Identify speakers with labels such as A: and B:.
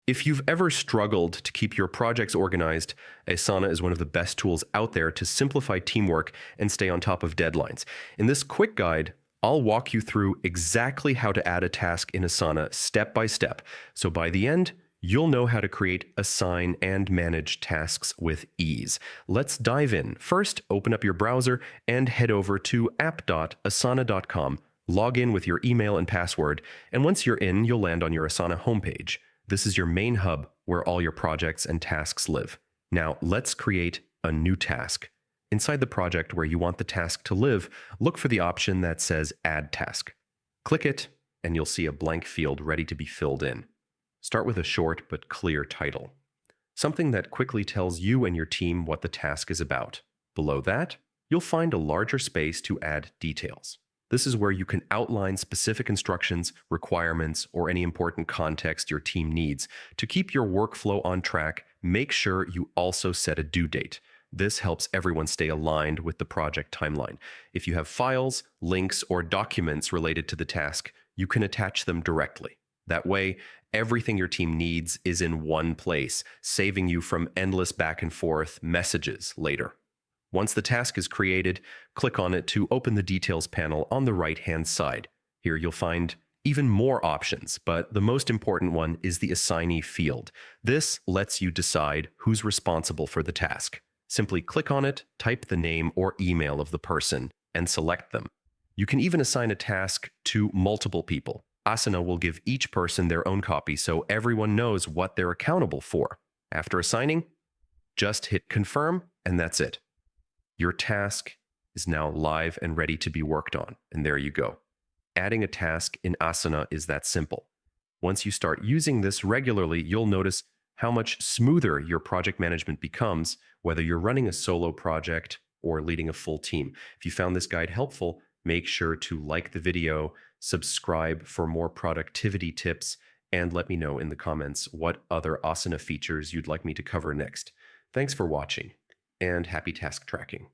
A: If you've ever struggled to keep your projects organized, Asana is one of the best tools out there to simplify teamwork and stay on top of deadlines. In this quick guide, I'll walk you through exactly how to add a task in Asana step by step. So by the end, you'll know how to create, assign, and manage tasks with ease. Let's dive in. First, open up your browser and head over to app.asana.com. Log in with your email and password, and once you're in, you'll land on your Asana homepage. This is your main hub where all your projects and tasks live. Now, let's create a new task. Inside the project where you want the task to live, look for the option that says Add Task. Click it, and you'll see a blank field ready to be filled in. Start with a short but clear title, something that quickly tells you and your team what the task is about. Below that, you'll find a larger space to add details. This is where you can outline specific instructions, requirements, or any important context your team needs. To keep your workflow on track, make sure you also set a due date. This helps everyone stay aligned with the project timeline. If you have files, links, or documents related to the task, you can attach them directly. That way, everything your team needs is in one place, saving you from endless back and forth messages later. Once the task is created, click on it to open the Details panel on the right-hand side. Here you'll find even more options, but the most important one is the Assignee field. This lets you decide who's responsible for the task. Simply click on it, type the name or email of the person, and select them. You can even assign a task to multiple people. Asana will give each person their own copy so everyone knows what they're accountable for. After assigning, just hit Confirm, and that's it. Your task is now live and ready to be worked on, and there you go. Adding a task in Asana is that simple. Once you start using this regularly, you'll notice how much smoother your project management becomes, whether you're running a solo project or leading a full team. If you found this guide helpful, make sure to like the video, subscribe for more productivity tips, and let me know in the comments what other Asana features you'd like me to cover next. Thanks for watching, and happy task tracking.